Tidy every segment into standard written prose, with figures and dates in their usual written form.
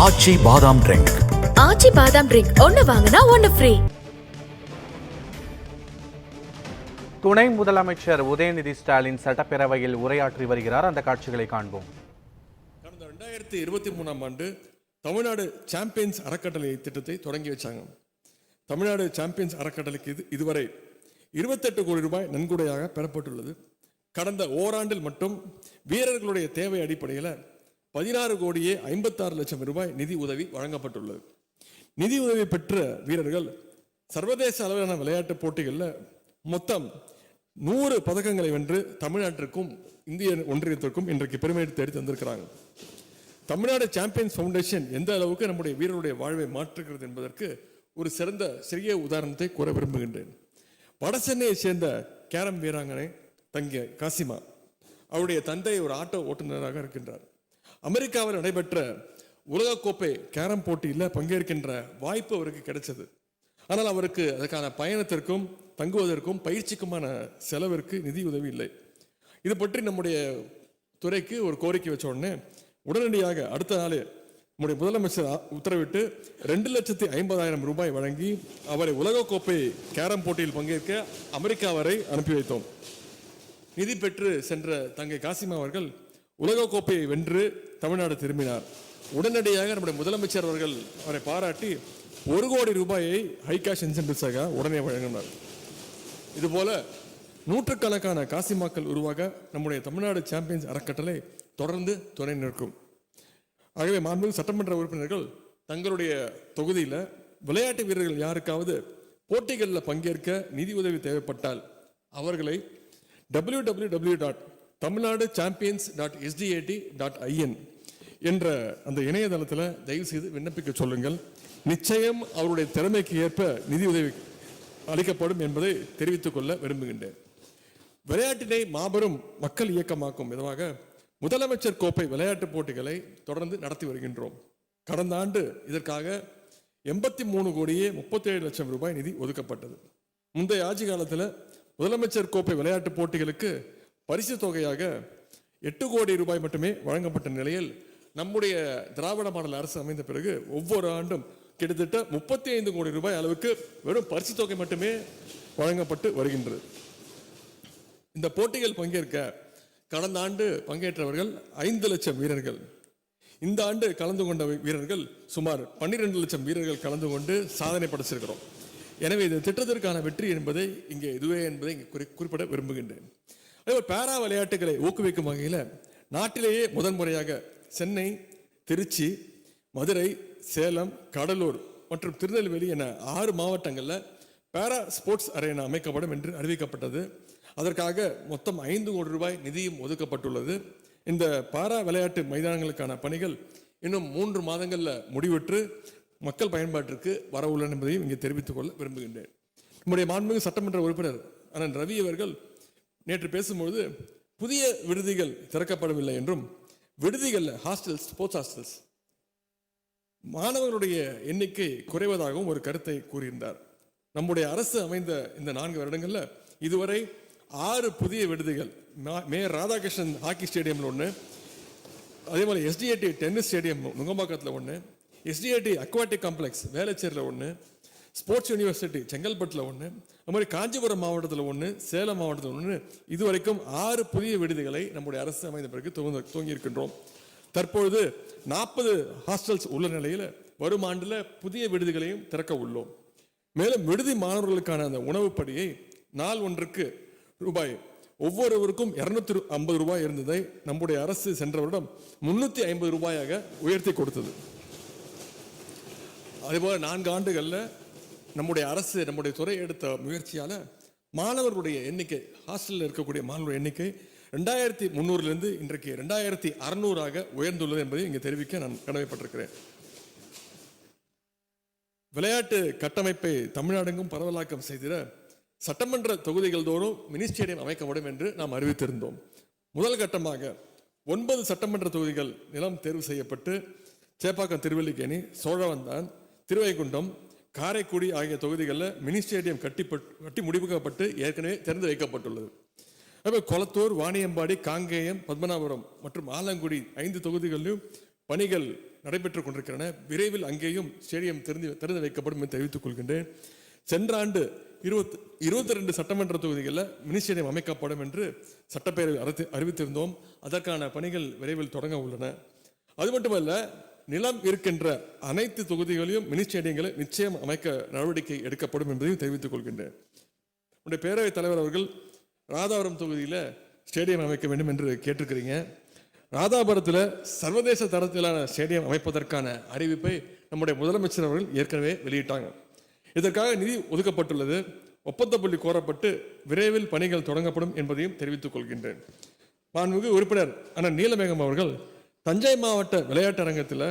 ஆச்சி பாதாம் ட்ரிங்க். ஆச்சி பாதாம் ட்ரிங்க் ஒன்னு வாங்கினா ஒன்னு ஃப்ரீ. துணை முதலமைச்சர் உதயநிதி ஸ்டாலின் சட்டப்பேரவையில் உரையாற்றி வருகிறார். அந்த காட்சிகளை காண்போம். கடந்த 2023ஆம் ஆண்டு தமிழ்நாடு சாம்பியன்ஸ் அறக்கட்டளை திட்டத்தை தொடங்கி வச்சாங்க. தமிழ்நாடு சாம்பியன்ஸ் அறக்கட்டளைக்கு இதுவரை 28 கோடி ரூபாய் நன்கொடையாக பெறப்பட்டுள்ளது. கடந்த ஓராண்டில் மட்டும் வீரர்களுடைய தேவை அடிப்படையில் 16 கோடியே 56 லட்சம் ரூபாய் நிதி உதவி வழங்கப்பட்டுள்ளது. நிதி உதவி பெற்ற வீரர்கள் சர்வதேச அளவிலான விளையாட்டுப் போட்டிகளில் மொத்தம் 100 பதக்கங்களை வென்று தமிழ்நாட்டிற்கும் இந்திய ஒன்றியத்திற்கும் இன்றைக்கு பெருமை தேடி தந்திருக்கிறாங்க. தமிழ்நாடு சாம்பியன்ஸ் ஃபவுண்டேஷன் எந்த அளவுக்கு நம்முடைய வீரருடைய வாழ்வை மாற்றுகிறது என்பதற்கு ஒரு சிறிய உதாரணத்தை கூற விரும்புகின்றேன். வட சென்னையை சேர்ந்த கேரம் வீராங்கனை தங்கிய காசிமா, அவருடைய தந்தை ஒரு ஆட்டோ ஓட்டுநராக இருக்கின்றார். அமெரிக்காவில் நடைபெற்ற உலகக்கோப்பை கேரம் போட்டியில் பங்கேற்கின்ற வாய்ப்பு அவருக்கு கிடைச்சது. ஆனால் அவருக்கு அதற்கான பயணத்திற்கும் தங்குவதற்கும் பயிற்சிக்குமான செலவிற்கு நிதி உதவி இல்லை. இது பற்றி நம்முடைய துறைக்கு ஒரு கோரிக்கை வச்ச உடனே உடனடியாக அடுத்த நாளே நம்முடைய முதலமைச்சர் உத்தரவிட்டு 2,50,000 ரூபாய் வழங்கி அவரை உலகக்கோப்பை கேரம் போட்டியில் பங்கேற்க அமெரிக்கா வரை அனுப்பி வைத்தோம். நிதி பெற்று சென்ற தங்கை காசிமா அவர்கள் உலகக்கோப்பையை வென்று தமிழ்நாடு திரும்பினார். உடனடியாக நம்முடைய முதலமைச்சர் அவர்கள் அவரை பாராட்டி 1 கோடி ரூபாயை ஹை கேஷ் இன்சென்டிவ்ஸாக உடனே வழங்கினார். இதுபோல நூற்றுக்கணக்கான காசிமாக்கள் உருவாக நம்முடைய தமிழ்நாடு சாம்பியன்ஸ் அறக்கட்டளை தொடர்ந்து துணை நிற்கும். ஆகவே மாண்புமிகு சட்டமன்ற உறுப்பினர்கள் தங்களுடைய தொகுதியில் விளையாட்டு வீரர்கள் யாருக்காவது போட்டிகளில் பங்கேற்க நிதி உதவி தேவைப்பட்டால் அவர்களை www.tamilnadu-champions.sdat.in என்ற அந்த இணையதளத்தில் தயவு செய்து விண்ணப்பிக்க சொல்லுங்கள். நிச்சயம் அவருடைய திறமைக்கு ஏற்ப நிதி உதவி அளிக்கப்படும் என்பதை தெரிவித்துக் கொள்ள விரும்புகின்றேன். விளையாட்டினை மாபெரும் மக்கள் இயக்கமாக்கும் விதமாக முதலமைச்சர் கோப்பை விளையாட்டுப் போட்டிகளை தொடர்ந்து நடத்தி வருகின்றோம். கடந்த ஆண்டு இதற்காக 83 கோடியே 37 லட்சம் ரூபாய் நிதி ஒதுக்கப்பட்டது. முந்தைய ஆட்சி காலத்தில் முதலமைச்சர் கோப்பை விளையாட்டுப் போட்டிகளுக்கு பரிசு தொகையாக 8 கோடி ரூபாய் மட்டுமே வழங்கப்பட்ட நிலையில் நம்முடைய திராவிட மாடல் அரசு அமைந்த பிறகு ஒவ்வொரு ஆண்டும் கிட்டத்தட்ட 35 கோடி ரூபாய் அளவுக்கு வெறும் பரிசு தொகை மட்டுமே வழங்கப்பட்டு வருகின்றது. இந்த போட்டிகள் பங்கேற்க கடந்த ஆண்டு பங்கேற்றவர்கள் 5 லட்சம் வீரர்கள். இந்த ஆண்டு கலந்து கொண்ட வீரர்கள் சுமார் 12 லட்சம் வீரர்கள் கலந்து கொண்டு சாதனை படைச்சிருக்கிறோம். எனவே இந்த திட்டத்திற்கான வெற்றி என்பதை இங்கே இதுவே என்பதை இங்கே குறிப்பிட விரும்புகின்றேன். அதேபோல் பேரா விளையாட்டுகளை ஊக்குவிக்கும் வகையில் நாட்டிலேயே முதன்முறையாக சென்னை, திருச்சி, மதுரை, சேலம், கடலூர் மற்றும் திருநெல்வேலி என 6 மாவட்டங்களில் பேரா ஸ்போர்ட்ஸ் அரேனா அமைக்கப்படும் என்று அறிவிக்கப்பட்டது. அதற்காக மொத்தம் 5 கோடி ரூபாய் நிதியும் ஒதுக்கப்பட்டுள்ளது. இந்த பாரா விளையாட்டு மைதானங்களுக்கான பணிகள் இன்னும் 3 மாதங்களில் முடிவுற்று மக்கள் பயன்பாட்டிற்கு வர உள்ளன என்பதையும் இங்கே தெரிவித்துக் கொள்ள விரும்புகின்றேன். நம்முடைய மாண்புமிகு சட்டமன்ற உறுப்பினர் அண்ணன் ரவி அவர்கள் நேற்று பேசும்பொழுது புதிய விடுதிகள் திறக்கப்படவில்லை என்றும் விடுதிகளில் ஹாஸ்டல்ஸ், ஸ்போர்ட்ஸ் ஹாஸ்டல்ஸ் மாணவர்களுடைய எண்ணிக்கை குறைவதாகவும் ஒரு கருத்தை கூறியிருந்தார். நம்முடைய அரசு அமைந்த இந்த 4 வருடங்களில் இதுவரை 6 புதிய விடுதிகள், மேயர் ராதாகிருஷ்ணன் ஹாக்கி ஸ்டேடியம்ல ஒன்று, அதே மாதிரி எஸ்டிஏடி டென்னிஸ் ஸ்டேடியம் நுங்கம்பாக்கத்தில் ஒன்று, எஸ்டிஏடி அக்வாட்டிக் காம்ப்ளெக்ஸ் வேளச்சேரியில் ஒன்று, ஸ்போர்ட்ஸ் யூனிவர்சிட்டி செங்கல்பட்டில் ஒன்று, அது மாதிரி காஞ்சிபுரம் மாவட்டத்தில் ஒன்று, சேலம் மாவட்டத்தில் ஒன்று, இதுவரைக்கும் 6 புதிய விடுதிகளை நம்முடைய அரசு அமைந்த பிறகு துவங்கி இருக்கின்றோம். தற்பொழுது 40 ஹாஸ்டல்ஸ் உள்ள நிலையில் வரும் ஆண்டில் புதிய விடுதிகளையும் திறக்க உள்ளோம். மேலும் விடுதி மாணவர்களுக்கான அந்த உணவுப்படியை நாள் ஒன்றுக்கு ரூபாய் ஒவ்வொருவருக்கும் 250 ரூபாய் இருந்ததை நம்முடைய அரசு சென்ற வருடம் 350 ரூபாயாக உயர்த்தி கொடுத்தது. அதேபோல 4 ஆண்டுகளில் நம்முடைய அரசு, நம்முடைய துறை எடுத்த முயற்சியால் மாணவர்களுடைய எண்ணிக்கை, ஹாஸ்டலில் இருக்கக்கூடிய மாணவர்களுடைய எண்ணிக்கை 2300 இன்றைக்கு 2600 உயர்ந்துள்ளது என்பதை இங்கே தெரிவிக்க நான் கடமைப்பட்டிருக்கிறேன். விளையாட்டு கட்டமைப்பை தமிழ்நாடெங்கும் பரவலாக்கம் செய்திட சட்டமன்ற தொகுதிகள் தோறும் மினி ஸ்டேடியம் அமைக்கப்படும் என்று நாம் அறிவித்திருந்தோம். முதல் கட்டமாக 9 சட்டமன்ற தொகுதிகள் நிலம் தேர்வு செய்யப்பட்டு சேப்பாக்கம், திருவல்லிக்கேணி, சோழவந்தான், திருவைகுண்டம், காரைக்குடி ஆகிய தொகுதிகளில் மினி ஸ்டேடியம் கட்டி முடிவுக்கப்பட்டு ஏற்கனவே திறந்து வைக்கப்பட்டுள்ளது. கொளத்தூர், வாணியம்பாடி, காங்கேயம், பத்மநாபபுரம் மற்றும் ஆலங்குடி 5 தொகுதிகளிலும் பணிகள் நடைபெற்றுக் கொண்டிருக்கின்றன. விரைவில் அங்கேயும் ஸ்டேடியம் திறந்து வைக்கப்படும் என்று தெரிவித்துக் கொள்கின்றேன். சென்ற ஆண்டு 22 சட்டமன்ற தொகுதிகளில் மினி ஸ்டேடியம் அமைக்கப்படும் என்று சட்டப்பேரவையில் அறிவித்திருந்தோம். அதற்கான பணிகள் விரைவில் தொடங்க உள்ளன. அது மட்டுமல்ல, நிலம் இருக்கின்ற அனைத்து தொகுதிகளையும் மினி ஸ்டேடியங்களை நிச்சயம் அமைக்க நடவடிக்கை எடுக்கப்படும் என்பதையும் தெரிவித்துக் கொள்கின்றேன். உடைய பேரவைத் தலைவர் அவர்கள் ராதாபுரம் தொகுதியில் ஸ்டேடியம் அமைக்க வேண்டும் என்று கேட்டிருக்கிறீங்க. ராதாபுரத்தில் சர்வதேச தரத்திலான ஸ்டேடியம் அமைப்பதற்கான அறிவிப்பை நம்முடைய முதலமைச்சர் அவர்கள் ஏற்கனவே வெளியிட்டாங்க. இதற்காக நிதி ஒதுக்கப்பட்டுள்ளது. ஒப்பந்த புள்ளி கோரப்பட்டு விரைவில் பணிகள் தொடங்கப்படும் என்பதையும் தெரிவித்துக் கொள்கின்றேன். மாண்புமிகு உறுப்பினர் அண்ணன் நீலமேகம் அவர்கள் தஞ்சை மாவட்ட விளையாட்டு அரங்கத்தில்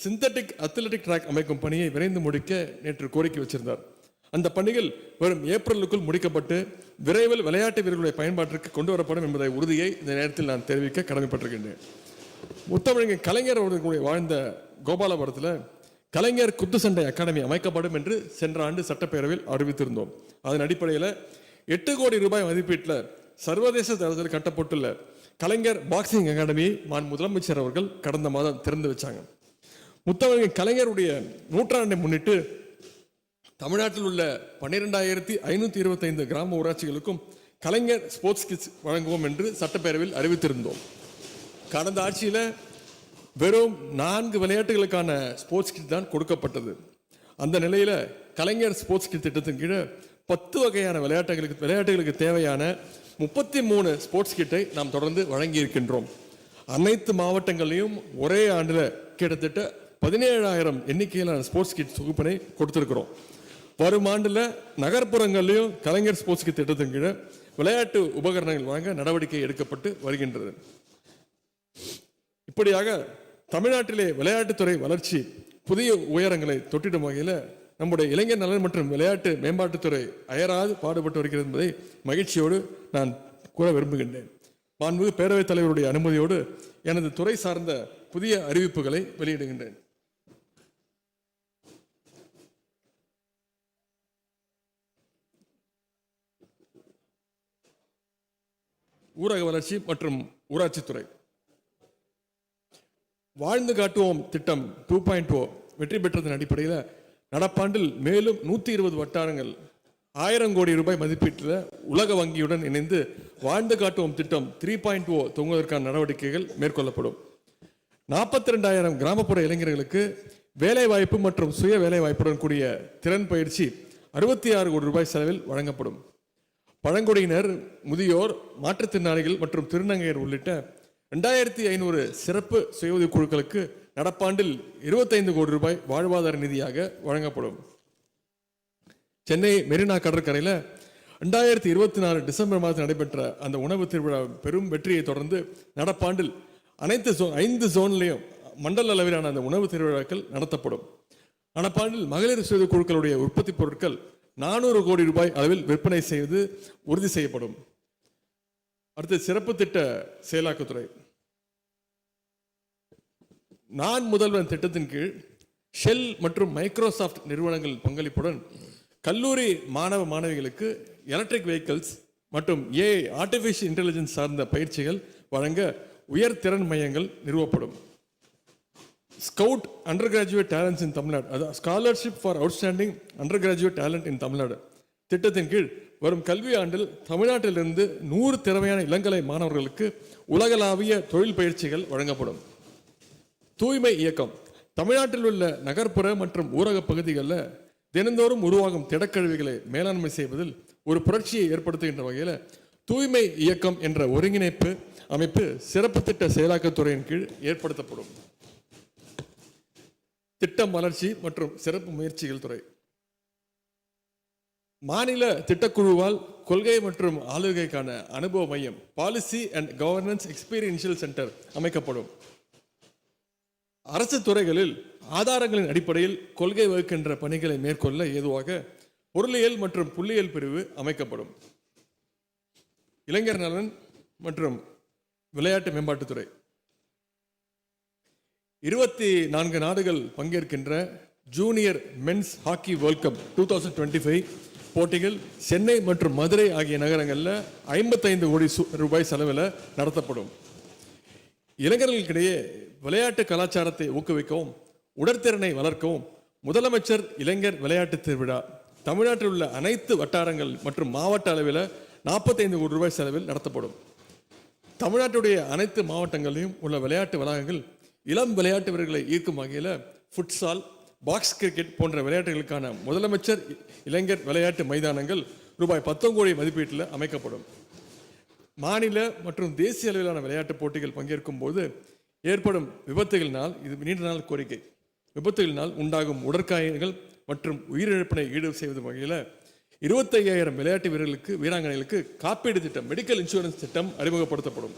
சிந்தட்டிக் அத்லெட்டிக் ட்ராக் அமைக்கும் பணியை விரைந்து முடிக்க நேற்று கோரிக்கை வச்சிருந்தார். அந்த பணிகள் வரும் ஏப்ரலுக்குள் முடிக்கப்பட்டு விரைவில் விளையாட்டு வீரர்களுடைய பயன்பாட்டிற்கு கொண்டு வரப்படும் என்பதை உறுதியை இந்த நேரத்தில் நான் தெரிவிக்க கடமைப்பட்டிருக்கின்றேன். முத்தமிழர் கலைஞர் அவர்களுடைய வாழ்ந்த கோபாலபுரத்தில் கலைஞர் குத்துச்சண்டை அகாடமி அமைக்கப்படும் என்று சென்ற ஆண்டு சட்டப்பேரவையில் அறிவித்திருந்தோம். அதன் அடிப்படையில் 8 கோடி ரூபாய் மதிப்பீட்டில் சர்வதேச தரத்தில் கட்டப்பட்டுள்ள கலைஞர் பாக்ஸிங் அகாடமியை முதலமைச்சர் அவர்கள் கடந்த மாதம் திறந்து வச்சாங்க. முத்தமிழர் கலைஞருடைய நூற்றாண்டை முன்னிட்டு தமிழ்நாட்டில் உள்ள 12,525 கிராம ஊராட்சிகளுக்கும் கலைஞர் ஸ்போர்ட்ஸ் கிட்ஸ் வழங்குவோம் என்று சட்டப்பேரவையில் அறிவித்திருந்தோம். கடந்த ஆட்சியில் வெறும் 4 விளையாட்டுகளுக்கான ஸ்போர்ட்ஸ் கிட் தான் கொடுக்கப்பட்டது. அந்த நிலையில் கலைஞர் ஸ்போர்ட்ஸ் கிட் திட்டத்தின் கீழே 10 வகையான விளையாட்டுகளுக்கு தேவையான 33 ஸ்போர்ட்ஸ் கிட்டை நாம் தொடர்ந்து வழங்கி இருக்கின்றோம். அனைத்து மாவட்டங்களையும் ஒரே ஆண்டில் கிட்டத்தட்ட 17,000 எண்ணிக்கையிலான ஸ்போர்ட்ஸ் கிட் தொகுப்பினை கொடுத்திருக்கிறோம். வரும் ஆண்டில் நகர்ப்புறங்களிலும் கலைஞர் ஸ்போர்ட்ஸ் கிட் திட்டத்தின் கீழே விளையாட்டு உபகரணங்கள் வழங்க நடவடிக்கை எடுக்கப்பட்டு வருகின்றது. இப்படியாக தமிழ்நாட்டிலே விளையாட்டுத்துறை வளர்ச்சி புதிய உயரங்களை தொட்டிடும் வகையில் நம்முடைய இளைஞர் நலன் மற்றும் விளையாட்டு மேம்பாட்டுத்துறை அயராது பாடுபட்டு வருகிறது என்பதை மகிழ்ச்சியோடு நான் கூற விரும்புகின்றேன். மாண்புமிகு பேரவைத் தலைவருடைய அனுமதியோடு எனது துறை சார்ந்த புதிய அறிவிப்புகளை வெளியிடுகின்றேன். ஊரக வளர்ச்சி மற்றும் ஊராட்சித்துறை வாழ்ந்து காட்டுவோம் திட்டம் 2.0 வெற்றி பெற்றதன் அடிப்படையில் நடப்பாண்டில் மேலும் 120 வட்டாரங்கள் 1000 கோடி ரூபாய் மதிப்பீட்டில் உலக வங்கியுடன் இணைந்து வாழ்ந்து காட்டுவோம் திட்டம் 3.0 துவங்குவதற்கான நடவடிக்கைகள் மேற்கொள்ளப்படும். 42,000 கிராமப்புற இளைஞர்களுக்கு வேலை வாய்ப்பு மற்றும் சுய வேலை வாய்ப்புடன் கூடிய திறன் பயிற்சி 66 கோடி ரூபாய் செலவில் வழங்கப்படும். பழங்குடியினர், முதியோர், மாற்றுத்திறனாளிகள் மற்றும் திருநங்கையர் உள்ளிட்ட 2500 சிறப்பு சுய உதவி குழுக்களுக்கு நடப்பாண்டில் 25 கோடி ரூபாய் வாழ்வாதார நிதியாக வழங்கப்படும். சென்னை மெரினா கடற்கரையில் 2024 டிசம்பர் மாதத்தில் நடைபெற்ற அந்த உணவு திருவிழா பெரும் வெற்றியை தொடர்ந்து நடப்பாண்டில் அனைத்து 5 ஜோன்லையும் மண்டல அளவிலான அந்த உணவு திருவிழாக்கள் நடத்தப்படும். நடப்பாண்டில் மகளிர் சுய குழுக்களுடைய உற்பத்தி பொருட்கள் 400 கோடி ரூபாய் அளவில் விற்பனை செய்வது உறுதி செய்யப்படும். அடுத்து சிறப்பு திட்ட செயலாக்கத்துறை. நான் முதல்வன் திட்டத்தின் கீழ் ஷெல் மற்றும் மைக்ரோசாஃப்ட் நிறுவனங்கள் பங்களிப்புடன் கல்லூரி மாணவ மாணவிகளுக்கு எலக்ட்ரிக் வெஹிக்கிள்ஸ் மற்றும் ஏஐ ஆர்டிஃபிஷியல் இன்டெலிஜென்ஸ் சார்ந்த பயிற்சிகள் வழங்க உயர் திறன் மையங்கள் நிறுவப்படும். Scout under graduate talents in Tamil Nadu, அதாவது scholarship for outstanding under graduate talent in Tamil Nadu திட்டத்தின் கீழ் வரும் கல்வி ஆண்டில் தமிழ்நாட்டிலிருந்து 100 திறமையான இளங்கலை மாணவர்களுக்கு உலகளாவிய தொழில் பயிற்சிகள் வழங்கப்படும். தூய்மை இயக்கம். தமிழ்நாட்டில் உள்ள நகர்ப்புற மற்றும் ஊரக பகுதிகளில் தினந்தோறும் உருவாகும் திடக்கழிவுகளை மேலாண்மை செய்வதில் ஒரு புரட்சியை ஏற்படுத்துகின்ற வகையில் தூய்மை இயக்கம் என்ற ஒருங்கிணைப்பு அமைப்பு சிறப்பு திட்ட செயலாக்கத்துறையின் கீழ் ஏற்படுத்தப்படும். திட்டம் வளர்ச்சி மற்றும் சிறப்பு முயற்சிகள் துறை. மாநில திட்டக்குழுவால் கொள்கை மற்றும் ஆளுகைக்கான அனுபவ மையம் policy and governance experiential centre அமைக்கப்படும். அரசு துறைகளில் ஆதாரங்களின் அடிப்படையில் கொள்கை வகுக்கின்ற பணிகளை மேற்கொள்ள ஏதுவாக பொருளியல் மற்றும் புள்ளியியல் பிரிவு அமைக்கப்படும். இளைஞர் நலன் மற்றும் விளையாட்டு மேம்பாட்டுத்துறை. 24 நாடுகள் பங்கேற்கின்ற junior men's hockey world cup 2025 போட்டிகள் சென்னை மற்றும் மதுரை ஆகிய நகரங்களில் 55 கோடி ரூபாய் செலவில் நடத்தப்படும். இளைஞர்களுக்கிடையே விளையாட்டு கலாச்சாரத்தை ஊக்குவிக்கவும் உடற்திறனை வளர்க்கவும் முதலமைச்சர் இளைஞர் விளையாட்டு திருவிழா தமிழ்நாட்டில் உள்ள அனைத்து வட்டாரங்கள் மற்றும் மாவட்ட அளவில் 45 கோடி ரூபாய் செலவில் நடத்தப்படும். தமிழ்நாட்டுடைய அனைத்து மாவட்டங்களிலும் உள்ள விளையாட்டு வளாகங்கள் இளம் விளையாட்டு வீரர்களை ஈர்க்கும் வகையில் ஃபுட்சால், பாக்ஸ் கிரிக்கெட் போன்ற விளையாட்டுகளுக்கான முதலமைச்சர் இளைஞர் விளையாட்டு மைதானங்கள் ரூபாய் 19 கோடி மதிப்பீட்டில் அமைக்கப்படும். மாநில மற்றும் தேசிய அளவிலான விளையாட்டுப் போட்டிகள் பங்கேற்கும் போது ஏற்படும் விபத்துகளினால், இது நீண்ட நாள் கோரிக்கை, விபத்துகளினால் உண்டாகும் உடற்காயங்கள் மற்றும் உயிரிழப்பினை ஈடு செய்வது வகையில் 25,000 விளையாட்டு வீரர்களுக்கு வீராங்கனைகளுக்கு காப்பீடு திட்டம், மெடிக்கல் இன்சூரன்ஸ் திட்டம் அறிமுகப்படுத்தப்படும்.